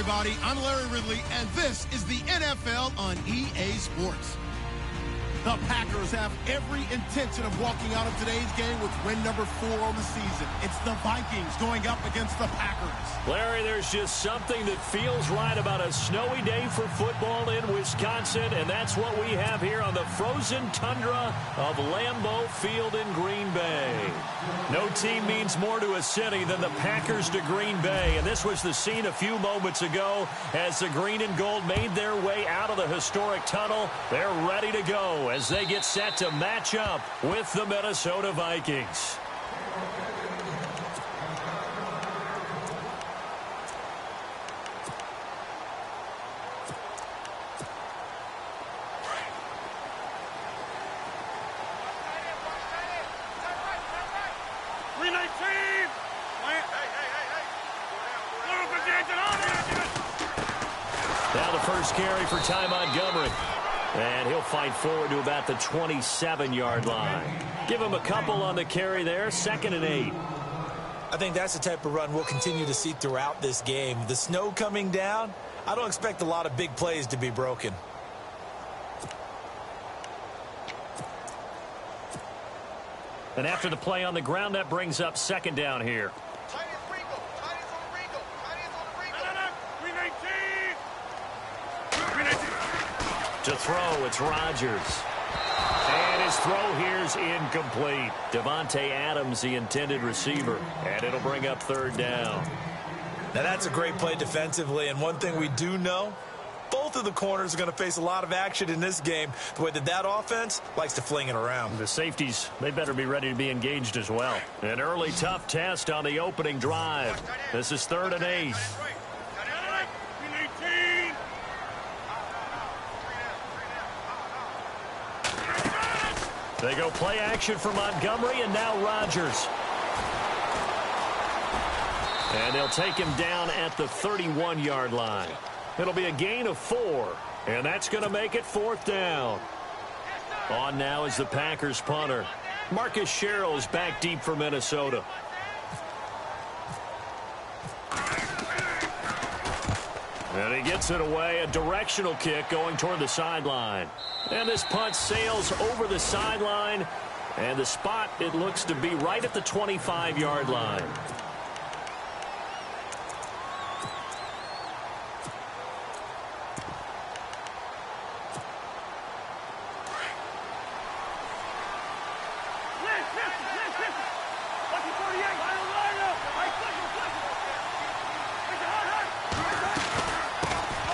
everybody. I'm Larry Ridley, and this is the NFL on EA Sports. The Packers have every intention of walking out of today's game with win number 4 on the season. It's the Vikings going up against the Packers. Larry, there's just something that feels right about a snowy day for football in Wisconsin, and that's what we have here on the frozen tundra of Lambeau Field in Green Bay. No team means more to a city than the Packers to Green Bay, and this was the scene a few moments ago as the green and gold made their way out of the historic tunnel. They're ready to go as they get set to match up with the Minnesota Vikings. Now the first carry for Ty Montgomery. And he'll fight forward to about the 27-yard line. Give him a couple on the carry there, 2nd and 8. I think that's the type of run we'll continue to see throughout this game. The snow coming down, I don't expect a lot of big plays to be broken. And after the play on the ground, that brings up 2nd down here. To throw, it's Rodgers. And his throw here's incomplete. Devontae Adams, the intended receiver. And it'll bring up 3rd down. Now that's a great play defensively, and one thing we do know, both of the corners are going to face a lot of action in this game, the way that offense likes to fling it around. The safeties, they better be ready to be engaged as well. An early tough test on the opening drive. This is 3rd and 8. They go play action for Montgomery, and now Rodgers. And they'll take him down at the 31-yard line. It'll be a gain of 4, and that's going to make it 4th down. On now is the Packers punter. Marcus Sherrill's back deep for Minnesota. And he gets it away, a directional kick going toward the sideline. And this punt sails over the sideline, and the spot, it looks to be right at the 25-yard line.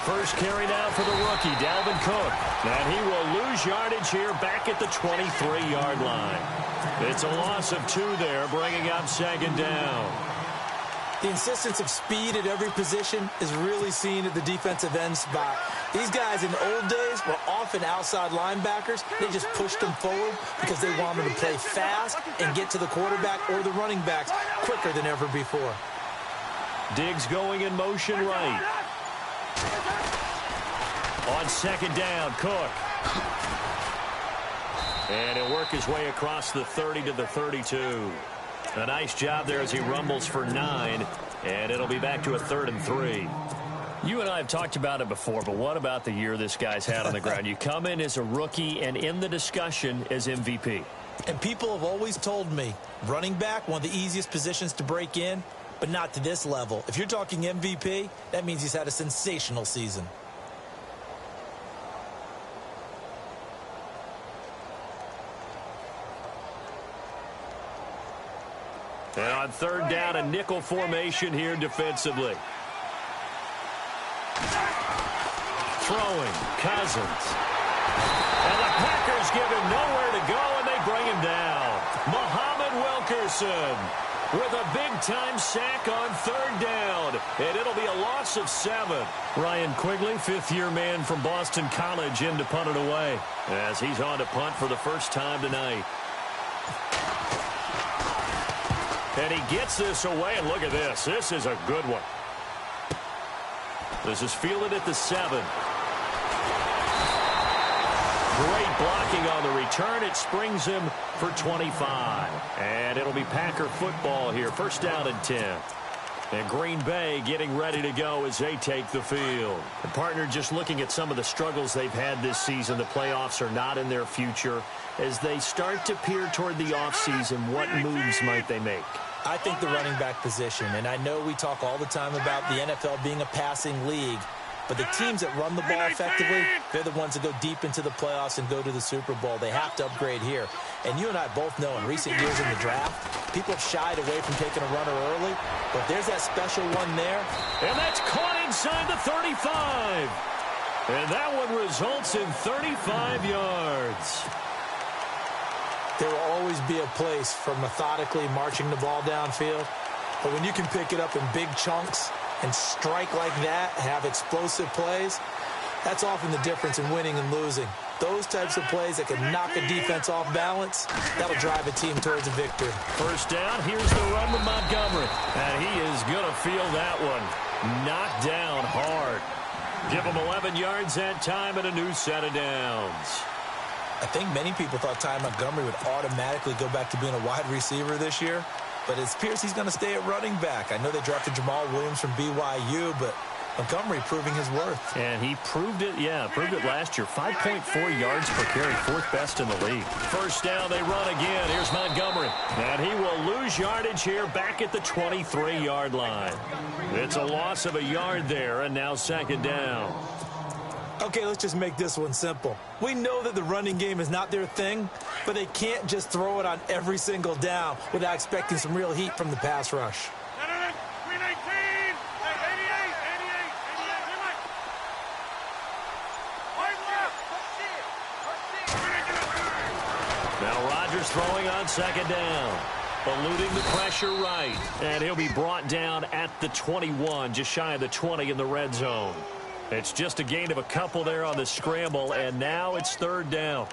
First carry now for the rookie, Dalvin Cook. And he will lose yardage here back at the 23-yard line. It's a loss of 2 there, bringing up 2nd down. The insistence of speed at every position is really seen at the defensive end spot. These guys in the old days were often outside linebackers. They just pushed them forward because they wanted to play fast and get to the quarterback or the running backs quicker than ever before. Diggs going in motion right. On 2nd down, Cook. And he'll work his way across the 30 to the 32. A nice job there as he rumbles for 9. And it'll be back to a 3rd and 3. You and I have talked about it before, but what about the year this guy's had on the ground? You come in as a rookie and in the discussion as MVP. And people have always told me, running back, one of the easiest positions to break in, but not to this level. If you're talking MVP, that means he's had a sensational season. And on 3rd down, a nickel formation here defensively. Throwing, Cousins. And the Packers give him nowhere to go, and they bring him down. Muhammad Wilkerson with a big-time sack on 3rd down. And it'll be a loss of 7. Ryan Quigley, 5th-year man from Boston College, in to punt it away as he's on to punt for the first time tonight. And he gets this away, and look at this. This is a good one. This is fielded at the 7. Great blocking on the return. It springs him for 25. And it'll be Packer football here. 1st down and 10. And Green Bay getting ready to go as they take the field. And partner, just looking at some of the struggles they've had this season, the playoffs are not in their future. As they start to peer toward the offseason, what moves might they make? I think the running back position, and I know we talk all the time about the NFL being a passing league, but the teams that run the ball effectively, they're the ones that go deep into the playoffs and go to the Super Bowl. They have to upgrade here. And you and I both know in recent years in the draft, people have shied away from taking a runner early, but there's that special one there. And that's caught inside the 35. And that one results in 35 yards. There will always be a place for methodically marching the ball downfield, but when you can pick it up in big chunks and strike like that, have explosive plays, that's often the difference in winning and losing. Those types of plays that can knock a defense off balance, that'll drive a team towards a victory. First down, here's the run with Montgomery. And he is going to feel that one. Knocked down hard. Give him 11 yards that time and a new set of downs. I think many people thought Ty Montgomery would automatically go back to being a wide receiver this year, but it appears he's going to stay at running back. I know they drafted Jamal Williams from BYU, but Montgomery proving his worth. And he proved it, proved it last year. 5.4 yards per carry, fourth best in the league. First down, they run again. Here's Montgomery. And he will lose yardage here back at the 23-yard line. It's a loss of a yard there, and now second down. Okay, let's just make this one simple. We know that the running game is not their thing, but they can't just throw it on every single down without expecting some real heat from the pass rush. Now Rodgers throwing on second down. Eluding the pressure right. And he'll be brought down at the 21, just shy of the 20 in the red zone. It's just a gain of a couple there on the scramble, and now it's third down.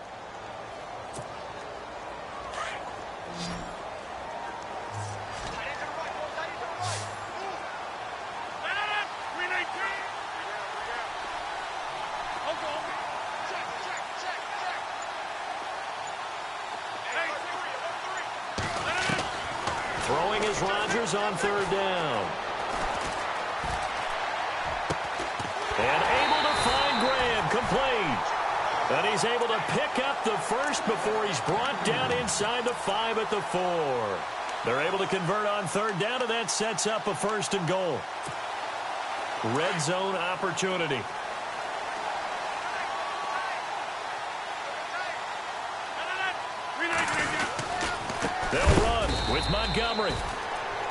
Throwing is Rodgers on third down. And able to find Graham, complete. And he's able to pick up the first before he's brought down inside the 5 at the 4. They're able to convert on third down, and that sets up a first and goal. Red zone opportunity. They'll run with Montgomery.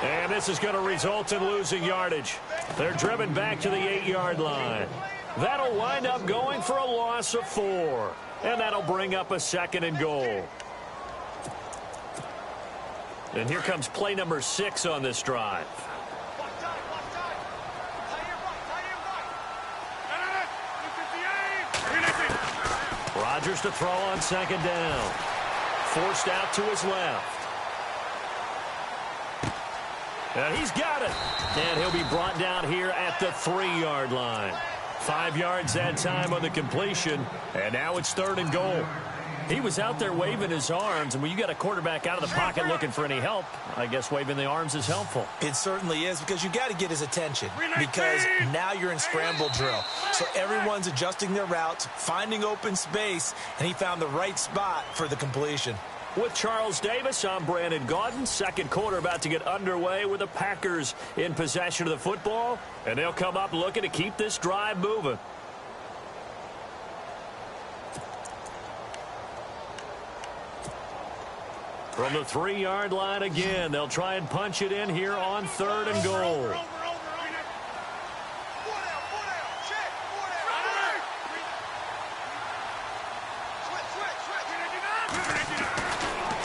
And this is going to result in losing yardage. They're driven back to the 8-yard line. That'll wind up going for a loss of 4. And that'll bring up a second and goal. And here comes play number 6 on this drive. Rodgers to throw on second down. Forced out to his left. And he's got it. And he'll be brought down here at the 3-yard line. 5 yards that time on the completion. And now it's third and goal. He was out there waving his arms, and when you got a quarterback out of the pocket looking for any help, I guess waving the arms is helpful. It certainly is, because you got to get his attention, because now you're in scramble drill. So everyone's adjusting their routes, finding open space, and he found the right spot for the completion. With Charles Davis, I'm Brandon Gaudin. Second quarter about to get underway with the Packers in possession of the football, and they'll come up looking to keep this drive moving. From the 3-yard line again, they'll try and punch it in here on third and goal.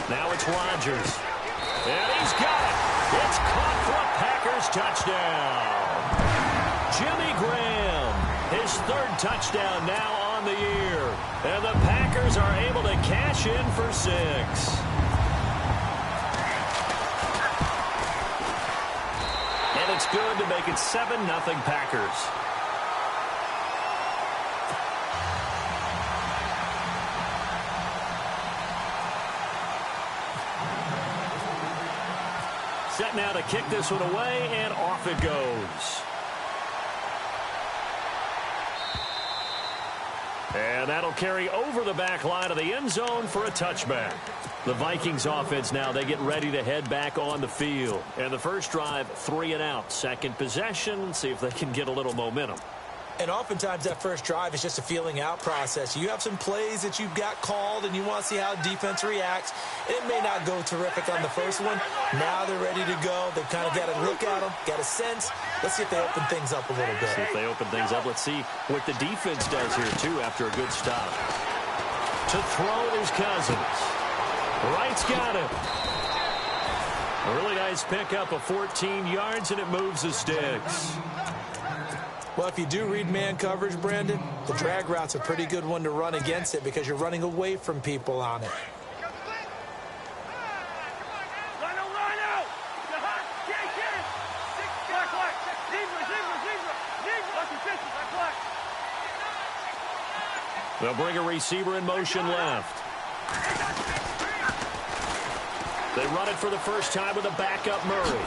Now it's Rodgers. And he's got it. It's caught for a Packers touchdown. Jimmy Graham, his third touchdown now on the year. And the Packers are able to cash in for 6. And it's good to make it 7-0 Packers. set now to kick this one away, and off it goes. And that'll carry over the back line of the end zone for a touchback. The Vikings offense now, they get ready to head back on the field. And the first drive, 3 and out. Second possession, see if they can get a little momentum. And oftentimes that first drive is just a feeling out process. You have some plays that you've got called and you want to see how defense reacts. It may not go terrific on the first one. Now they're ready to go. They've kind of got to look at them, got a sense. Let's see if they open things up a little bit. See if they open things up. Let's see what the defense does here, too, after a good stop. To throw is Cousins. Wright's got it. A really nice pickup of 14 yards, and it moves the sticks. Well, if you do read man coverage, Brandon, the drag route's a pretty good one to run against it because you're running away from people on it. They'll bring a receiver in motion left. They run it for the first time with a backup Murray.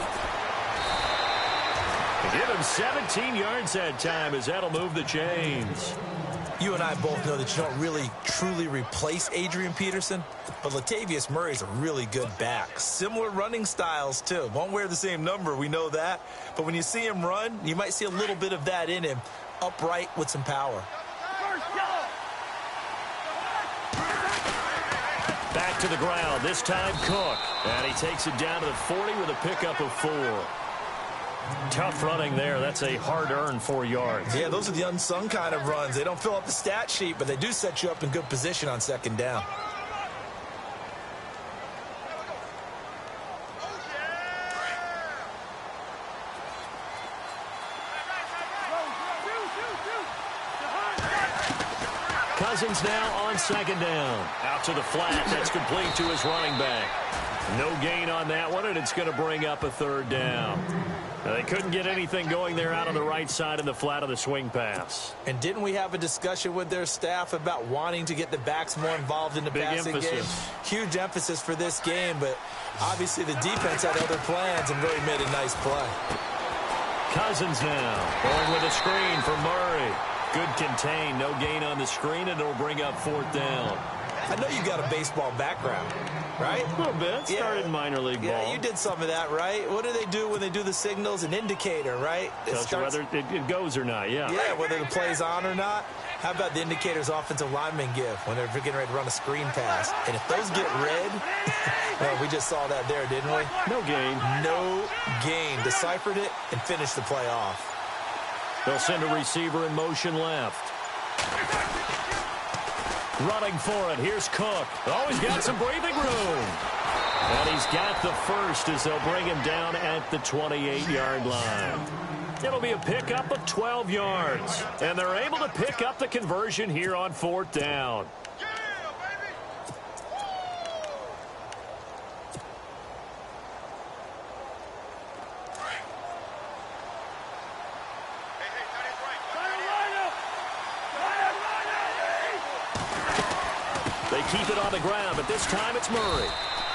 They give him 17 yards that time as that'll move the chains. You and I both know that you don't really truly replace Adrian Peterson, but Latavius Murray's a really good back. Similar running styles, too. Won't wear the same number, we know that. But when you see him run, you might see a little bit of that in him, upright with some power. Back to the ground, this time Cook. And he takes it down to the 40 with a pickup of 4. Tough running there. That's a hard-earned 4 yards. Yeah, those are the unsung kind of runs. They don't fill up the stat sheet, but they do set you up in good position on second down. Cousins now on second down. Out to the flat. That's complete to his running back. No gain on that one, and it's going to bring up a third down. Now, they couldn't get anything going there out on the right side in the flat of the swing pass. And didn't we have a discussion with their staff about wanting to get the backs more involved in the passing game? Huge emphasis for this game, but obviously the defense had other plans and really made a nice play. Cousins now going with a screen for Murray. Good contain, no gain on the screen, and it'll bring up fourth down. I know you got a baseball background, right? A little bit. Started in minor league ball. Yeah, you did some of that, right? What do they do when they do the signals? An indicator, right? Tells you whether it goes or not, yeah. Yeah, whether the play's on or not. How about the indicators offensive linemen give when they're getting ready to run a screen pass? And if those get red, well, we just saw that there, didn't we? No gain. No gain. Deciphered it and finished the play off. They'll send a receiver in motion left. Running for it. Here's Cook. Oh, he's got some breathing room. And he's got the first as they'll bring him down at the 28-yard line. It'll be a pickup of 12 yards. And they're able to pick up the conversion here on fourth down. They keep it on the ground, but this time it's Murray.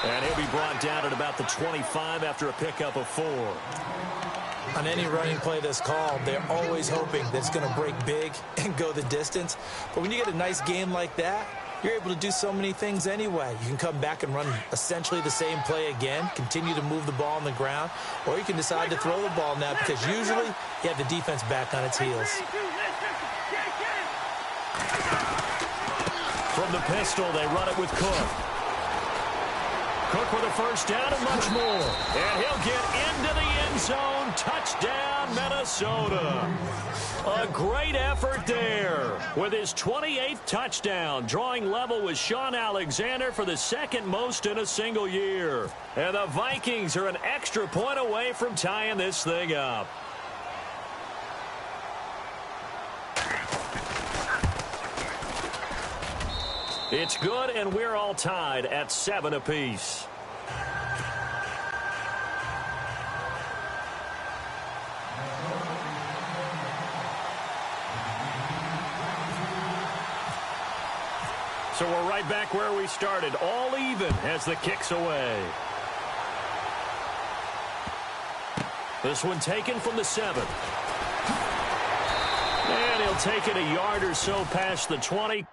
And he'll be brought down at about the 25 after a pickup of 4. On any running play that's called, they're always hoping that it's going to break big and go the distance. But when you get a nice game like that, you're able to do so many things anyway. You can come back and run essentially the same play again, continue to move the ball on the ground, or you can decide to throw the ball now because usually you have the defense back on its heels. From the pistol, they run it with Cook. Cook with a first down and much more. And he'll get into the end zone. Touchdown, Minnesota. A great effort there with his 28th touchdown, drawing level with Sean Alexander for the second most in a single year. And the Vikings are an extra point away from tying this thing up. It's good, and we're all tied at 7 apiece. So we're right back where we started, all even as the kick's away. This one taken from the 7. And he'll take it a yard or so past the 20.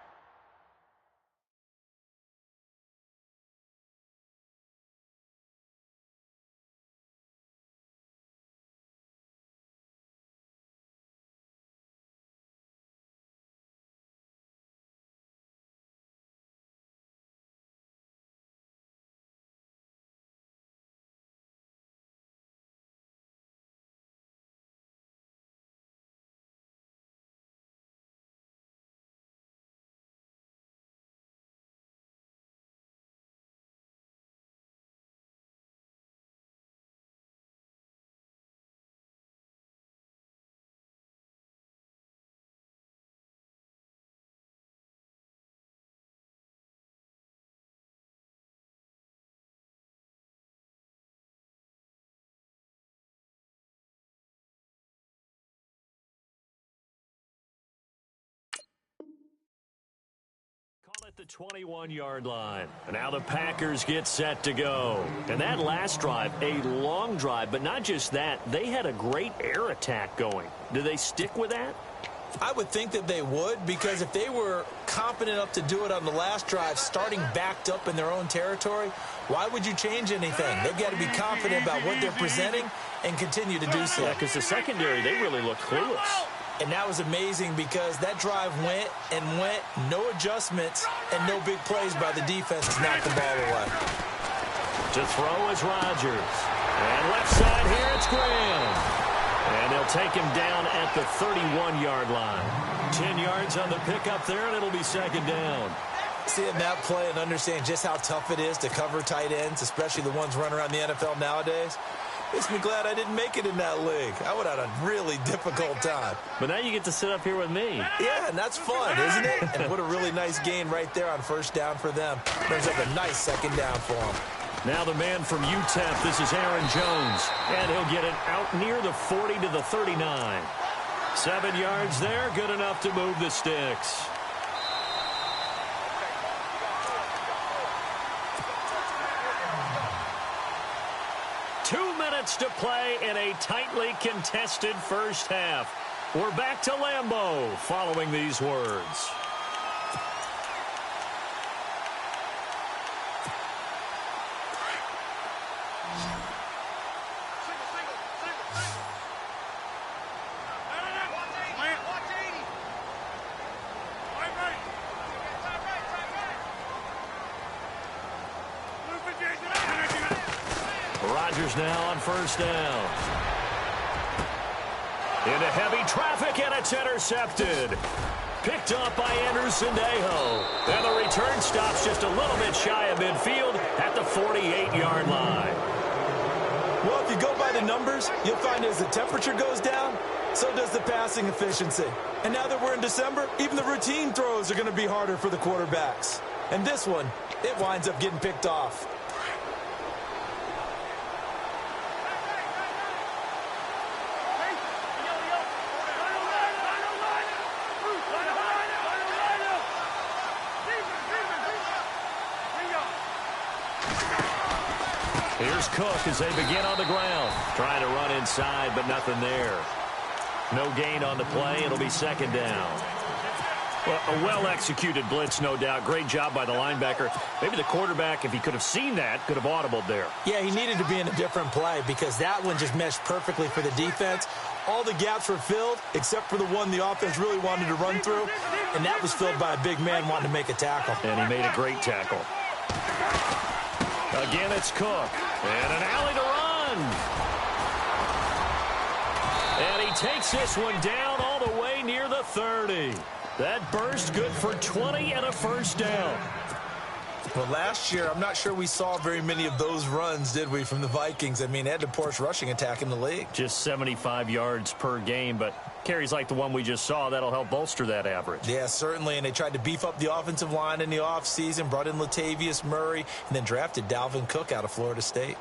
Call it the 21-yard line. And now the Packers get set to go. And that last drive, a long drive, but not just that. They had a great air attack going. Do they stick with that? I would think that they would, because if they were confident enough to do it on the last drive, starting backed up in their own territory, why would you change anything? They've got to be confident about what they're presenting and continue to do so. Yeah, because the secondary, they really looked clueless. And that was amazing because that drive went and went, no adjustments, and no big plays by the defense to knock the ball away. To throw is Rodgers. And left side here, it's Graham. And they'll take him down at the 31-yard line. 10 yards on the pickup there, and it'll be second down. Seeing that play and understand just how tough it is to cover tight ends, especially the ones running around the NFL nowadays, makes me glad I didn't make it in that league. I would have had a really difficult time. But now you get to sit up here with me. Yeah, and that's fun, isn't it? And what a really nice gain right there on first down for them. Brings up a nice second down for them. Now the man from UTEP, this is Aaron Jones. And he'll get it out near the 40 to the 39. 7 yards there, good enough to move the sticks. To play in a tightly contested first half. We're back to Lambeau following these words. Rodgers now on first down. Into heavy traffic, and it's intercepted. Picked up by Anderson Dejo. And the return stops just a little bit shy of midfield at the 48-yard line. Well, if you go by the numbers, you'll find as the temperature goes down, so does the passing efficiency. And now that we're in December, even the routine throws are going to be harder for the quarterbacks. And this one, it winds up getting picked off. Here's Cook as they begin on the ground. Trying to run inside, but nothing there. No gain on the play. It'll be second down. Well, a well-executed blitz, no doubt. Great job by the linebacker. Maybe the quarterback, if he could have seen that, could have audibled there. Yeah, he needed to be in a different play because that one just meshed perfectly for the defense. All the gaps were filled except for the one the offense really wanted to run through, and that was filled by a big man wanting to make a tackle. And he made a great tackle. Again, it's Cook. And an alley to run. And he takes this one down all the way near the 30. That burst good for 20 and a first down. Well, last year, I'm not sure we saw very many of those runs, did we, from the Vikings? I mean, they had the poorest rushing attack in the league. Just 75 yards per game, but carries like the one we just saw, that'll help bolster that average. Yeah, certainly, and they tried to beef up the offensive line in the offseason, brought in Latavius Murray, and then drafted Dalvin Cook out of Florida State.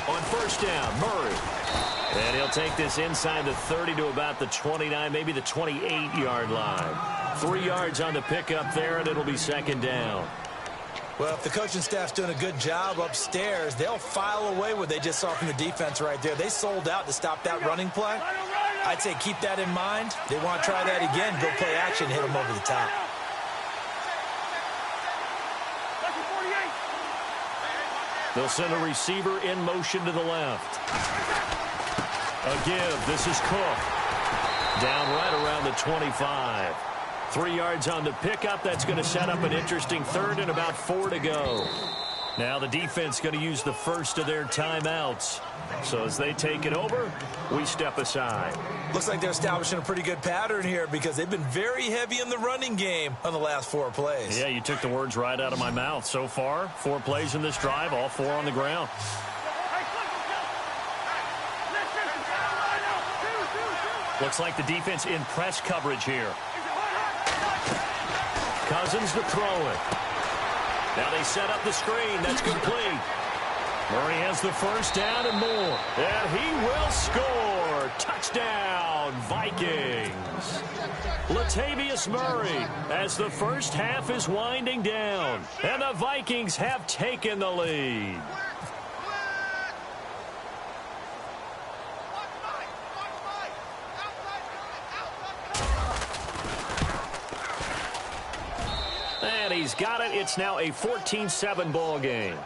On first down, Murray. And he'll take this inside the 30 to about the 29, maybe the 28-yard line. 3 yards on the pickup there, and it'll be second down. Well, if the coaching staff's doing a good job upstairs, they'll file away what they just saw from the defense right there. They sold out to stop that running play. I'd say keep that in mind. They want to try that again, go play action, hit them over the top. They'll send a receiver in motion to the left. A give. This is Cook. Down right around the 25. 3 yards on the pickup. That's going to set up an interesting third and about 4 to go. Now the defense going to use the first of their timeouts. So as they take it over, we step aside. Looks like they're establishing a pretty good pattern here because they've been very heavy in the running game on the last 4 plays. Yeah, you took the words right out of my mouth. So far, 4 plays in this drive, all 4 on the ground. Looks like the defense in press coverage here. Cousins to throw it. Now they set up the screen. That's complete. Murray has the first down and more. And he will score. Touchdown, Vikings. Latavius Murray as the first half is winding down. And the Vikings have taken the lead. And he's got it. It's now a 14-7 ball game.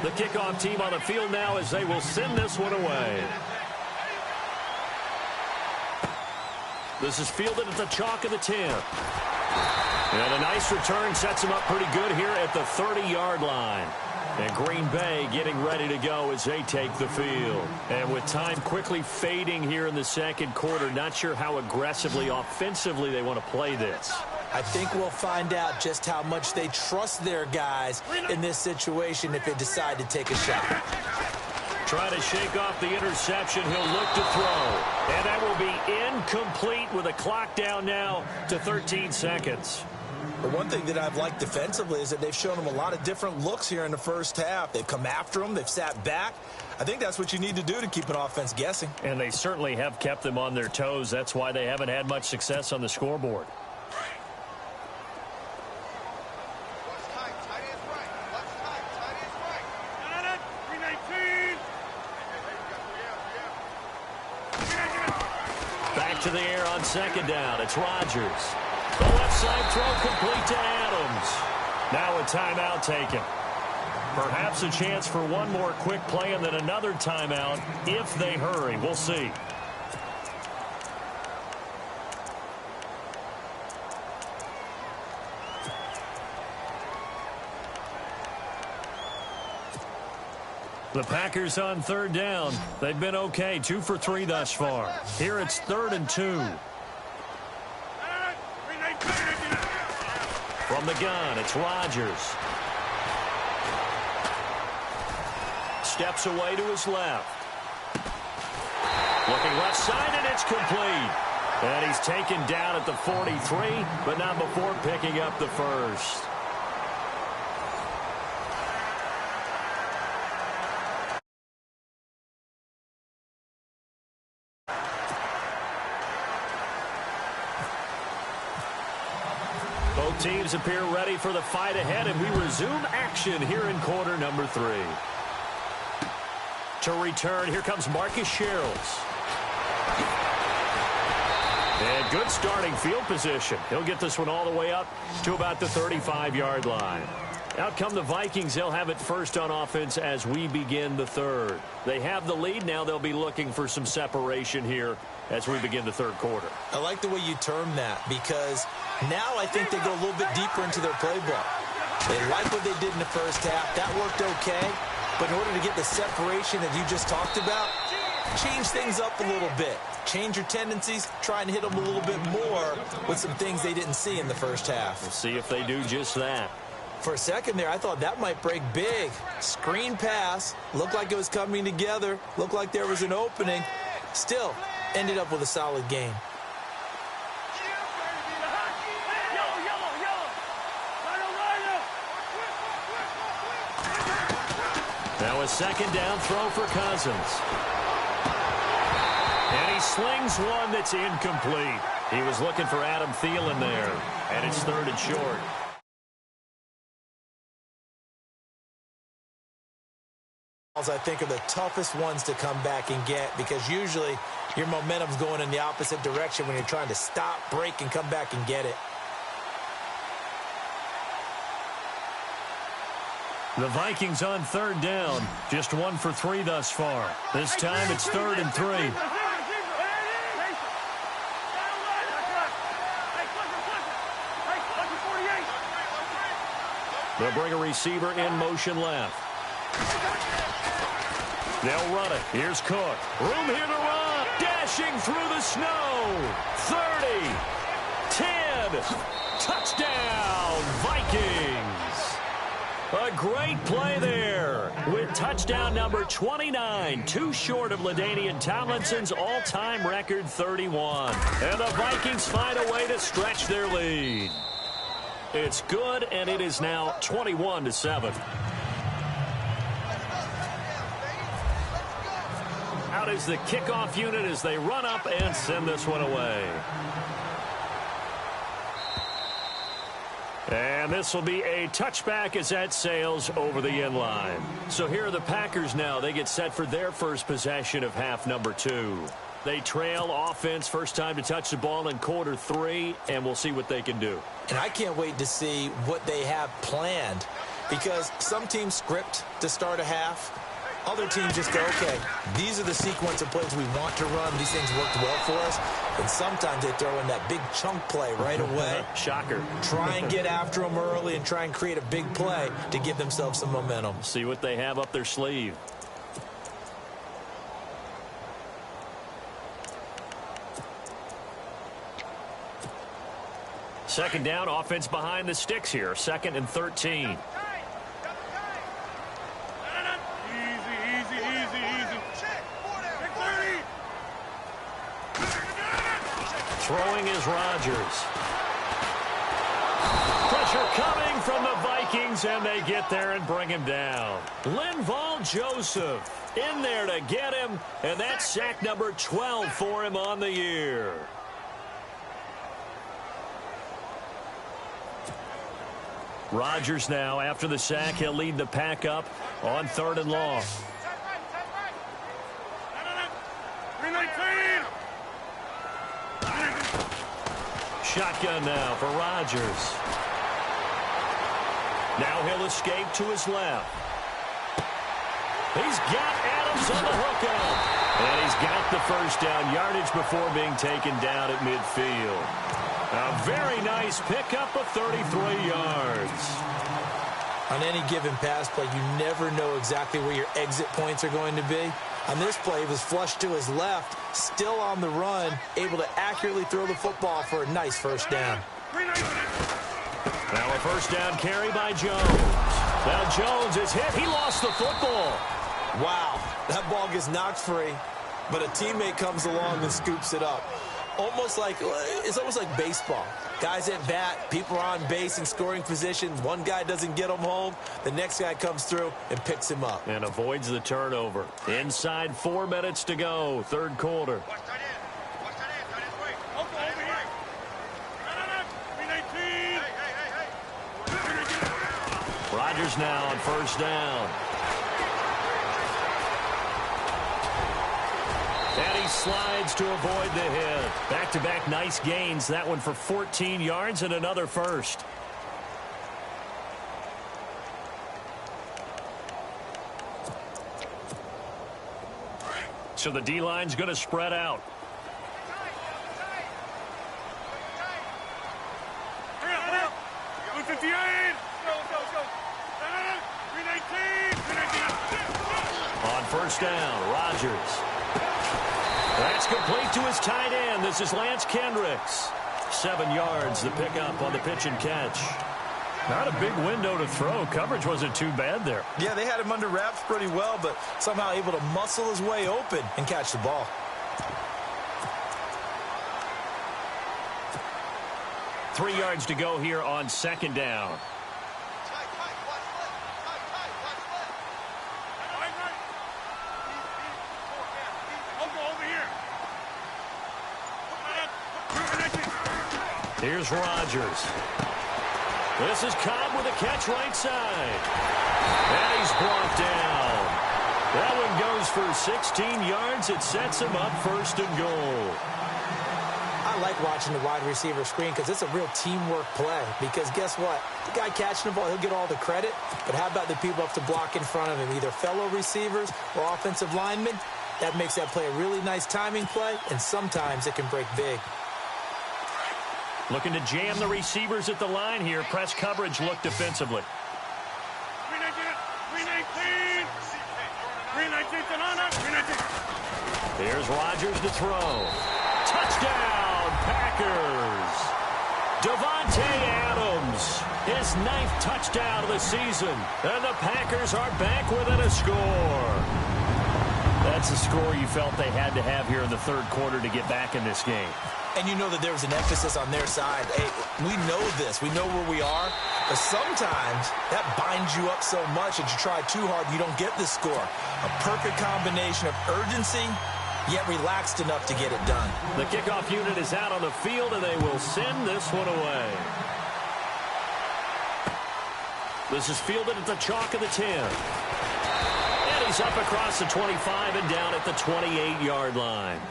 The kickoff team on the field now as they will send this one away. This is fielded at the chalk of the 10. And a nice return sets him up pretty good here at the 30-yard line. And Green Bay getting ready to go as they take the field. And with time quickly fading here in the second quarter, not sure how aggressively, offensively they want to play this. I think we'll find out just how much they trust their guys in this situation if they decide to take a shot. Try to shake off the interception. He'll look to throw. And that will be incomplete with a clock down now to 13 seconds. The one thing that I've liked defensively is that they've shown them a lot of different looks here in the first half. They've come after them. They've sat back. I think that's what you need to do to keep an offense guessing. And they certainly have kept them on their toes. That's why they haven't had much success on the scoreboard. Back to the air on second down. It's Rodgers. The left side throw complete to Adams. Now a timeout taken. Perhaps a chance for one more quick play and then another timeout if they hurry. We'll see. The Packers on third down. They've been okay, 2 for 3 thus far. Here it's 3rd and 2. From the gun, it's Rodgers. Steps away to his left. Looking left side, and it's complete. And he's taken down at the 43, but not before picking up the first. Both teams appear ready for the fight ahead, and we resume action here in quarter number 3. To return, here comes Marcus Sherrills. And good starting field position. He'll get this one all the way up to about the 35-yard line. Out come the Vikings. They'll have it first on offense as we begin the third. They have the lead. Now they'll be looking for some separation here as we begin the third quarter. I like the way you term that because now I think they go a little bit deeper into their playbook. They like what they did in the first half. That worked okay. But in order to get the separation that you just talked about, change things up a little bit. Change your tendencies, try and hit them a little bit more with some things they didn't see in the first half. We'll see if they do just that. For a second there, I thought that might break big. Screen pass, looked like it was coming together, looked like there was an opening. Still, ended up with a solid game. Now a second down throw for Cousins. And he slings one that's incomplete. He was looking for Adam Thielen there. And it's 3rd and short. I think are the toughest ones to come back and get, because usually your momentum's going in the opposite direction when you're trying to stop, break, and come back and get it. The Vikings on 3rd down. Just 1 for 3 thus far. This time it's 3rd and 3. They'll bring a receiver in motion left. They'll run it. Here's Cook. Room here to run. Dashing through the snow. 30. 10. Touchdown, Vikings. A great play there with touchdown number 29. Too short of LaDainian Tomlinson's all-time record 31. And the Vikings find a way to stretch their lead. It's good, and it is now 21-7. Out is the kickoff unit as they run up and send this one away. And this will be a touchback as that sails over the end line. So here are the Packers now. They get set for their first possession of half number 2. They trail offense, first time to touch the ball in quarter 3, and we'll see what they can do. And I can't wait to see what they have planned, because some teams script to start a half. Other teams just go, okay, these are the sequence of plays we want to run. These things worked well for us. And sometimes they throw in that big chunk play right away. Shocker. Try and get after them early and try and create a big play to give themselves some momentum. See what they have up their sleeve. Second down, offense behind the sticks here. 2nd and 13. Throwing is Rodgers. Pressure coming from the Vikings, and they get there and bring him down. Linval Joseph in there to get him, and that's sack number 12 for him on the year. Rodgers now, after the sack, he'll lead the pack up on 3rd and long. Shotgun now for Rodgers. Now he'll escape to his left. He's got Adams on the hookup. And he's got the first down yardage before being taken down at midfield. A very nice pickup of 33 yards. On any given pass play, you never know exactly where your exit points are going to be. On this play, he was flushed to his left, still on the run, able to accurately throw the football for a nice first down. Now a first down carry by Jones. Now Jones is hit. He lost the football. Wow, that ball gets knocked free, but a teammate comes along and scoops it up. It's almost like baseball. Guys at bat, people are on base in scoring position. One guy doesn't get him home. The next guy comes through and picks him up. And avoids the turnover. Inside 4 minutes to go, 3rd quarter. Rodgers now on first down. And he slides to avoid the hit. Back-to-back nice gains. That one for 14 yards and another first. So the D-line's going to spread out. On first down, Rodgers. That's complete to his tight end. This is Lance Kendricks. 7 yards, the pickup on the pitch and catch. Not a big window to throw. Coverage wasn't too bad there. Yeah, they had him under wraps pretty well, but somehow able to muscle his way open and catch the ball. Three yards to go here on second down. Here's Rodgers. This is Cobb with a catch right side. And he's brought down. That one goes for 16 yards. It sets him up 1st and goal. I like watching the wide receiver screen because it's a real teamwork play. Because guess what? The guy catching the ball, he'll get all the credit. But how about the people up to block in front of him, either fellow receivers or offensive linemen? That makes that play a really nice timing play, and sometimes it can break big. Looking to jam the receivers at the line here. Press coverage look defensively. 319. Here's Rodgers to throw. Touchdown, Packers. Davante Adams, his 9th touchdown of the season. And the Packers are back within a score. That's a score you felt they had to have here in the 3rd quarter to get back in this game. And you know that there was an emphasis on their side. Hey, we know this. We know where we are. But sometimes that binds you up so much that you try too hard, you don't get the score. A perfect combination of urgency, yet relaxed enough to get it done. The kickoff unit is out on the field, and they will send this one away. This is fielded at the chalk of the 10. And he's up across the 25 and down at the 28-yard line.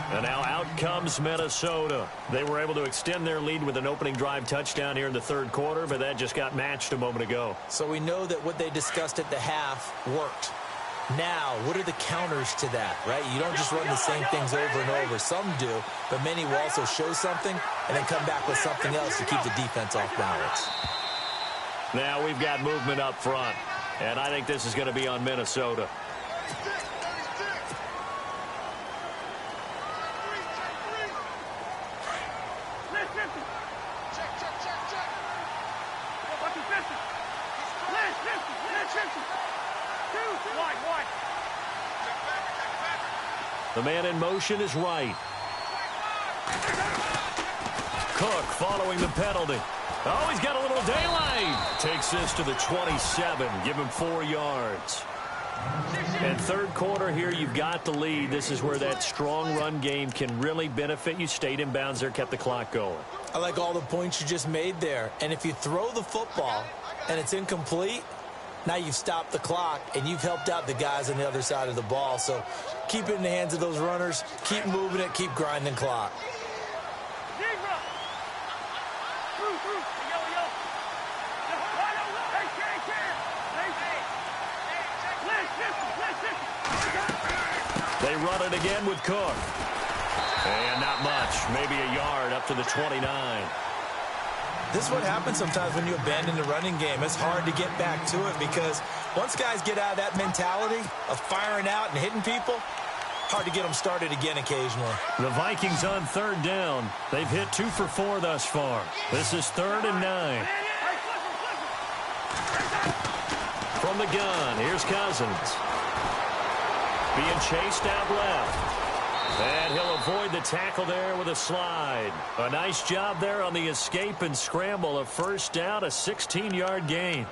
And now out comes Minnesota. They were able to extend their lead with an opening drive touchdown here in the 3rd quarter, but that just got matched a moment ago. So we know that what they discussed at the half worked. Now, what are the counters to that, right? You don't just run the same things over and over. Some do, but many will also show something and then come back with something else to keep the defense off balance. Now we've got movement up front, and I think this is going to be on Minnesota. The man in motion is right. Cook following the penalty. Oh, he's got a little daylight. Takes this to the 27. Give him 4 yards. And 3rd quarter here, you've got the lead. This is where that strong run game can really benefit you. Stayed in bounds there, kept the clock going. I like all the points you just made there. And if you throw the football and it's incomplete, now you've stopped the clock and you've helped out the guys on the other side of the ball. So keep it in the hands of those runners. Keep moving it. Keep grinding clock. They run it again with Cook. And not much. Maybe a yard up to the 29. This is what happens sometimes when you abandon the running game. It's hard to get back to it because once guys get out of that mentality of firing out and hitting people, hard to get them started again occasionally. The Vikings on 3rd down. They've hit 2 for 4 thus far. This is 3rd and 9. From the gun, here's Cousins. Being chased out left. And he'll avoid the tackle there with a slide. A nice job there on the escape and scramble. A 1st down, a 16-yard gain.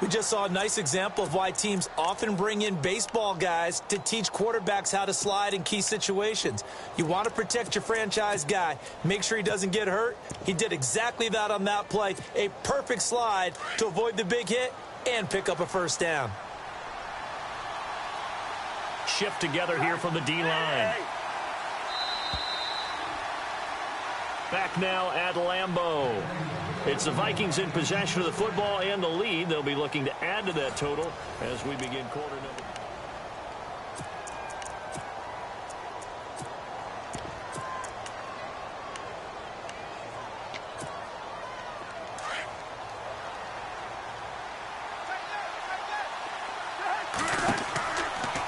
We just saw a nice example of why teams often bring in baseball guys to teach quarterbacks how to slide in key situations. You want to protect your franchise guy. Make sure he doesn't get hurt. He did exactly that on that play. A perfect slide to avoid the big hit and pick up a 1st down. Shift together here from the D-line. Back now at Lambeau. It's the Vikings in possession of the football and the lead. They'll be looking to add to that total as we begin quarter number.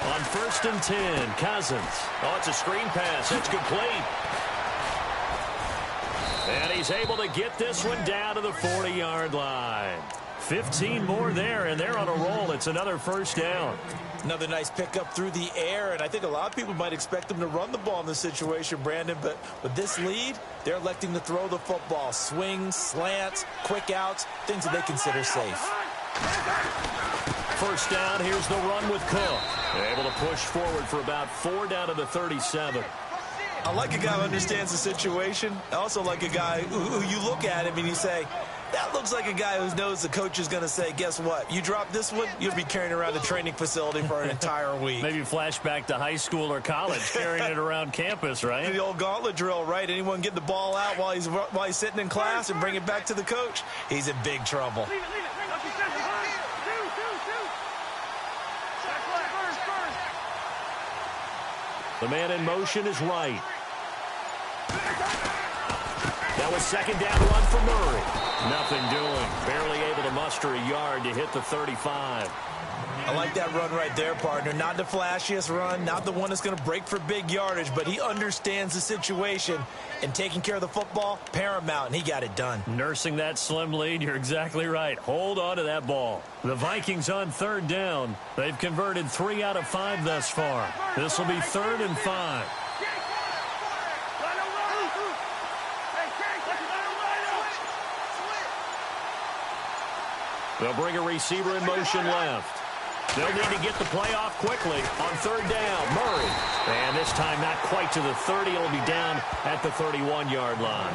On 1st and 10, Cousins. Oh, it's a screen pass. It's complete. And he's able to get this one down to the 40-yard line. 15 more there, and they're on a roll. It's another 1st down. Another nice pickup through the air, and I think a lot of people might expect them to run the ball in this situation, Brandon, but with this lead, they're electing to throw the football. Swings, slants, quick outs, things that they consider safe. 1st down, here's the run with Cook. Able to push forward for about 4 down to the 37. I like a guy who understands the situation. I also like a guy who you look at him and you say, that looks like a guy who knows the coach is going to say, guess what? You drop this one, you'll be carrying around the training facility for an entire week. Maybe flashback to high school or college, carrying it around campus, right? The old gauntlet drill, right? Anyone get the ball out while he's sitting in class and bring it back to the coach? He's in big trouble. The man in motion is right. That was second down run for Murray. Nothing doing. Barely able to muster a yard to hit the 35. I like that run right there, partner. Not the flashiest run, not the one that's going to break for big yardage, but he understands the situation, and taking care of the football, paramount, and he got it done. Nursing that slim lead, you're exactly right. Hold on to that ball. The Vikings on third down. They've converted 3 out of 5 thus far. This will be 3rd and 5. They'll bring a receiver in motion left. They'll need to get the play off quickly on third down. Murray. And this time not quite to the 30. It'll be down at the 31-yard line.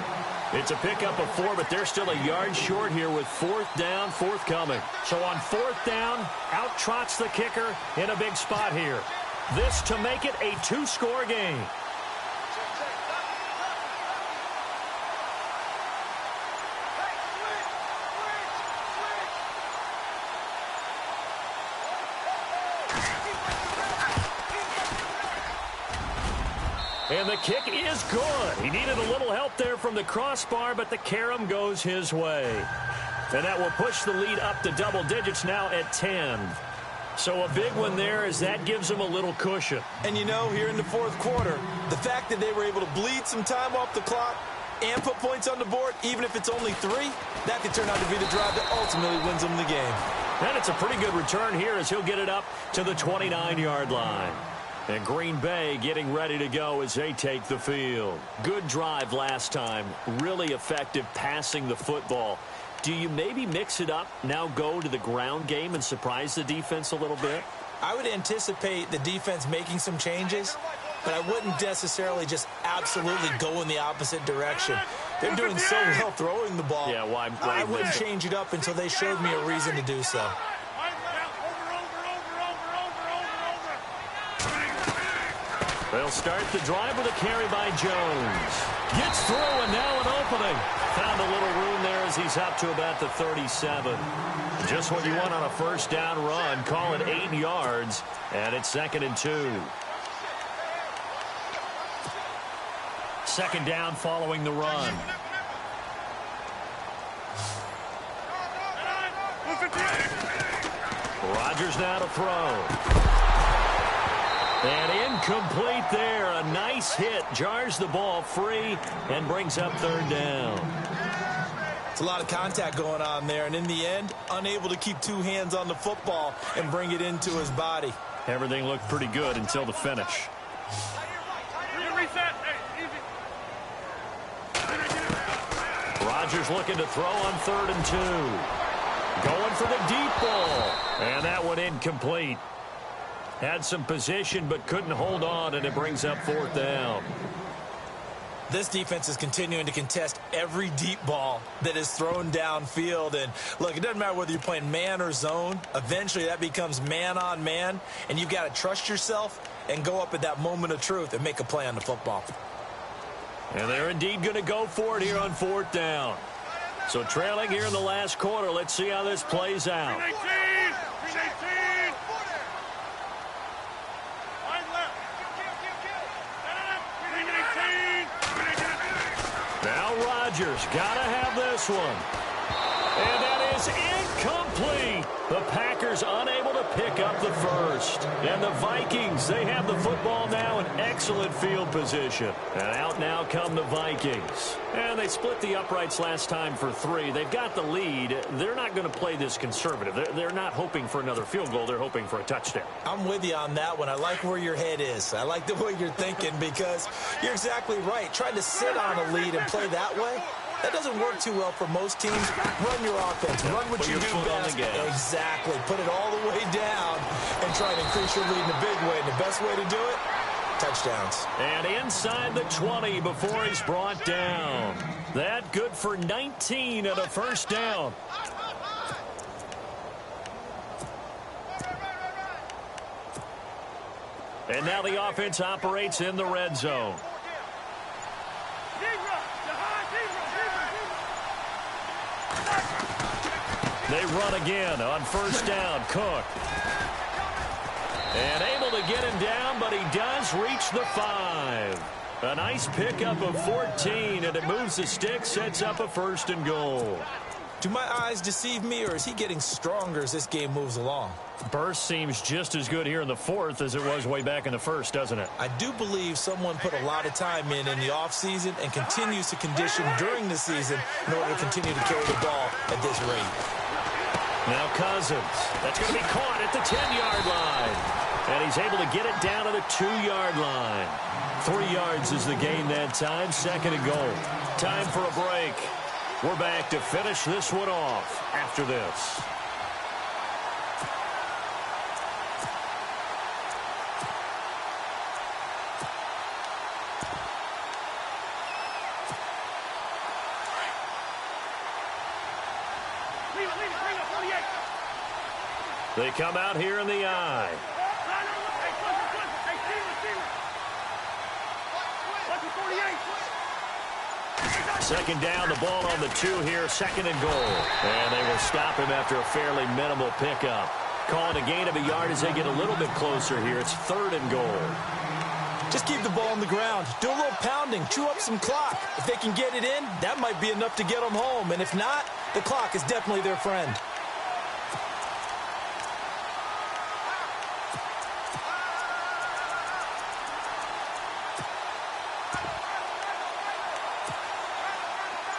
It's a pickup of 4, but they're still a yard short here with 4th down forthcoming. So on 4th down, out trots the kicker in a big spot here. This to make it a 2-score game. And the kick is good. He needed a little help there from the crossbar, but the carom goes his way. And that will push the lead up to double digits now at 10. So a big one there as that gives them a little cushion. And you know, here in the 4th quarter, the fact that they were able to bleed some time off the clock and put points on the board, even if it's only 3, that could turn out to be the drive that ultimately wins them the game. And it's a pretty good return here as he'll get it up to the 29-yard line. And Green Bay getting ready to go as they take the field. Good drive last time. Really effective passing the football. Do you maybe mix it up, now go to the ground game and surprise the defense a little bit? I would anticipate the defense making some changes, but I wouldn't necessarily just absolutely go in the opposite direction. They're doing so well throwing the ball. Yeah, why I wouldn't change it up until they showed me a reason to do so. They'll start the drive with a carry by Jones. Gets through and now an opening. Found a little room there as he's up to about the 37. Just what you want on a first down run. Call it 8 yards. And it's 2nd and 2. 2nd down following the run. Rodgers now to throw. And incomplete there. A nice hit. Jars the ball free and brings up 3rd down. It's a lot of contact going on there. And in the end, unable to keep 2 hands on the football and bring it into his body. Everything looked pretty good until the finish. Rodgers looking to throw on 3rd and 2. Going for the deep ball. And that one incomplete. Had some position but couldn't hold on, and it brings up 4th down. This defense is continuing to contest every deep ball that is thrown downfield. And look, it doesn't matter whether you're playing man or zone. Eventually that becomes man on man, and you've got to trust yourself and go up at that moment of truth and make a play on the football. And they're indeed going to go for it here on 4th down. So trailing here in the last quarter. Let's see how this plays out. Now Rodgers got to have this one. And that is incomplete. The Packers unable to pick up the first. And the Vikings, they have the football now in excellent field position. And out now come the Vikings. And they split the uprights last time for 3. They've got the lead. They're not going to play this conservative. They're not hoping for another field goal. They're hoping for a touchdown. I'm with you on that one. I like where your head is. I like the way you're thinking because you're exactly right. Trying to sit on a lead and play that way, that doesn't work too well for most teams. Run your offense. Run what you do best. Exactly. Put it all the way down and try to increase your lead in a big way. And the best way to do it, touchdowns. And inside the 20 before he's brought down. That good for 19 and a first down. And now the offense operates in the red zone. They run again on first down. Cook. And able to get him down, but he does reach the 5. A nice pickup of 14, and it moves the stick, sets up a 1st and goal. Do my eyes deceive me, or is he getting stronger as this game moves along? Burst seems just as good here in the 4th as it was way back in the 1st, doesn't it? I do believe someone put a lot of time in the offseason and continues to condition during the season in order to continue to carry the ball at this rate. Now Cousins. That's going to be caught at the 10-yard line. And he's able to get it down to the 2-yard line. 3 yards is the gain that time. 2nd and goal. Time for a break. We're back to finish this one off after this. They come out here in the eye. Second down, the ball on the 2 here, 2nd and goal. And they will stop him after a fairly minimal pickup. Calling a gain of a yard as they get a little bit closer here. It's 3rd and goal. Just keep the ball on the ground. Do a little pounding. Chew up some clock. If they can get it in, that might be enough to get them home. And if not, the clock is definitely their friend.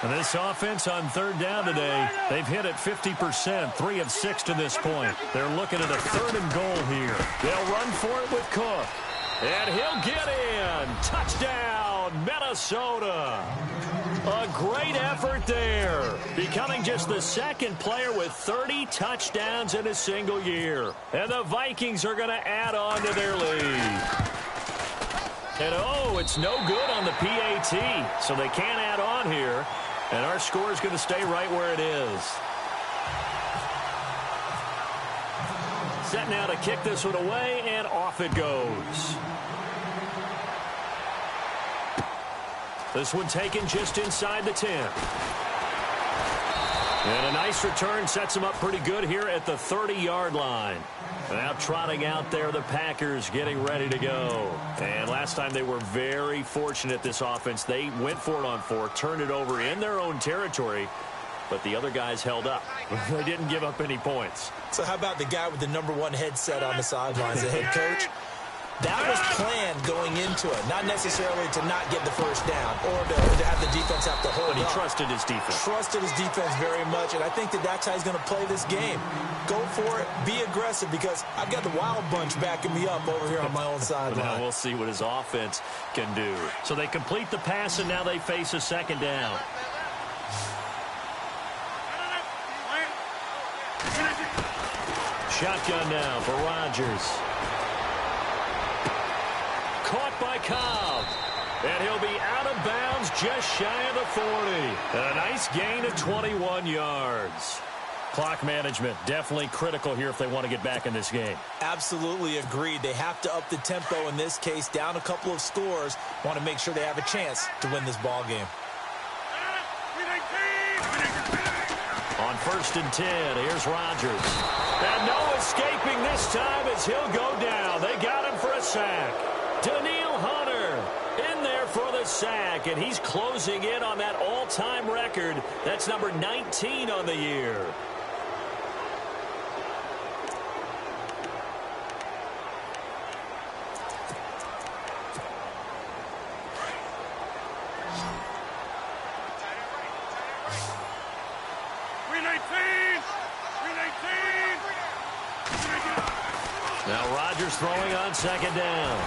And this offense on 3rd down today, they've hit it 50%, 3 of 6 to this point. They're looking at a 3rd and goal here. They'll run for it with Cook. And he'll get in. Touchdown, Minnesota. A great effort there. Becoming just the 2nd player with 30 touchdowns in a single year. And the Vikings are going to add on to their lead. And oh, it's no good on the PAT. So they can't add on here. And our score is going to stay right where it is. Set now to kick this one away, and off it goes. This one taken just inside the 10. And a nice return sets them up pretty good here at the 30-yard line. Now trotting out there, the Packers getting ready to go. And last time they were very fortunate, this offense. They went for it on 4, turned it over in their own territory, but the other guys held up. They didn't give up any points. So how about the guy with the #1 headset on the sidelines, the head coach? That was planned going into it, not necessarily to not get the first down or to have the defense have to hold up. But he trusted his defense. Trusted his defense very much, and I think that's how he's going to play this game. Go for it, be aggressive, because I've got the Wild Bunch backing me up over here on my own sideline. Now we'll see what his offense can do. So they complete the pass, and now they face a 2nd down. Shotgun now for Rodgers. Caught by Cobb. And he'll be out of bounds just shy of the 40. And a nice gain of 21 yards. Clock management definitely critical here if they want to get back in this game. Absolutely agreed. They have to up the tempo in this case, down a couple of scores. Want to make sure they have a chance to win this ball game. On 1st and 10, here's Rodgers. And no escaping this time as he'll go down. They got him for a sack. Daniil Hunter in there for the sack, and he's closing in on that all-time record. That's number 19 on the year. Now Rodgers throwing on 2nd down.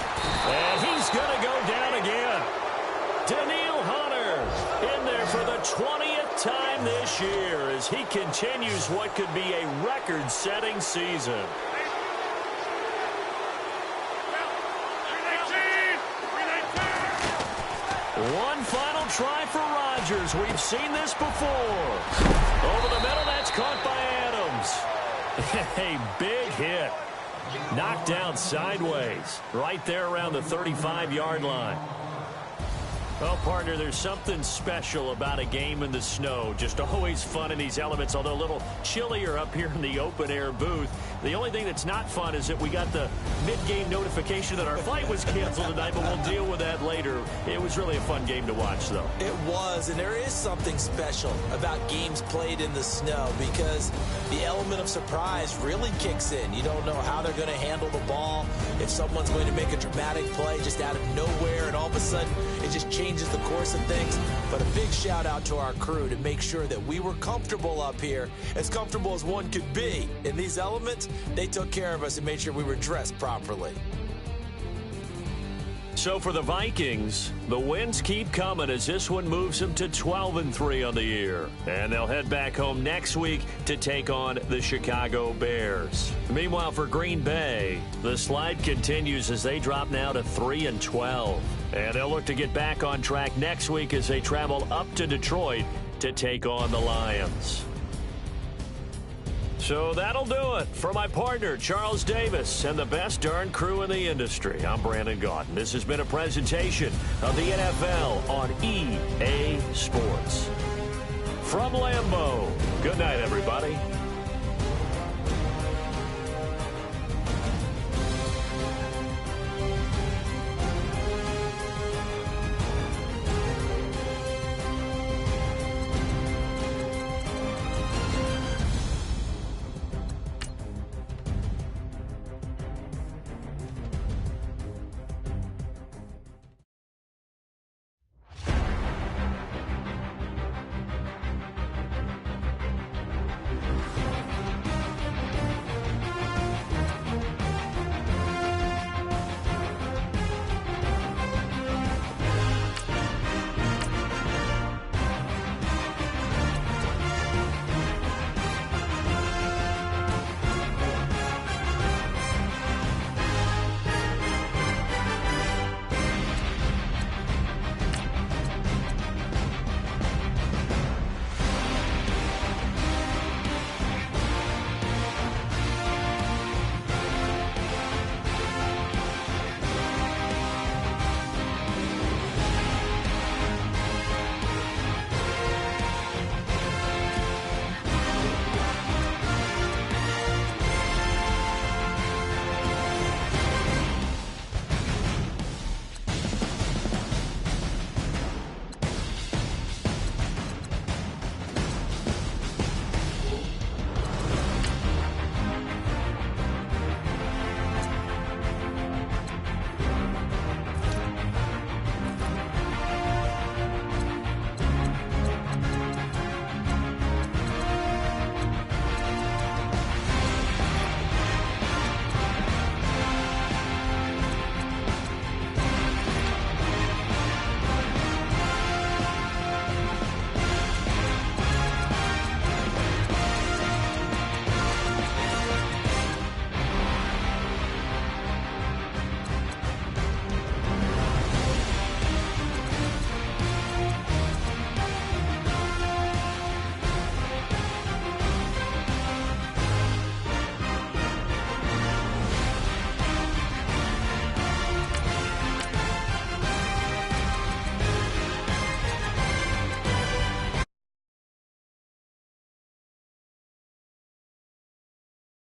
And he's going to go down again. Daniil Hunter in there for the 20th time this year as he continues what could be a record-setting season. One final try for Rodgers. We've seen this before. Over the middle, that's caught by Adams. A big hit. Knocked down sideways. Right there around the 35-yard line. Well, partner, there's something special about a game in the snow. Just always fun in these elements, although a little chillier up here in the open-air booth. The only thing that's not fun is that we got the mid-game notification that our flight was canceled tonight, but we'll deal with that later. It was really a fun game to watch, though. It was, and there is something special about games played in the snow because the element of surprise really kicks in. You don't know how they're going to handle the ball, if someone's going to make a dramatic play just out of nowhere, and all of a sudden it just changes the course of things. But a big shout out to our crew to make sure that we were comfortable up here, as comfortable as one could be. In these elements, they took care of us and made sure we were dressed properly. So for the Vikings, the wins keep coming as this one moves them to 12-3 on the year. And they'll head back home next week to take on the Chicago Bears. Meanwhile, for Green Bay, the slide continues as they drop now to 3-12. And they'll look to get back on track next week as they travel up to Detroit to take on the Lions. So that'll do it. For my partner, Charles Davis, and the best darn crew in the industry, I'm Brandon Gaudin. This has been a presentation of the NFL on EA Sports. From Lambeau, good night, everybody.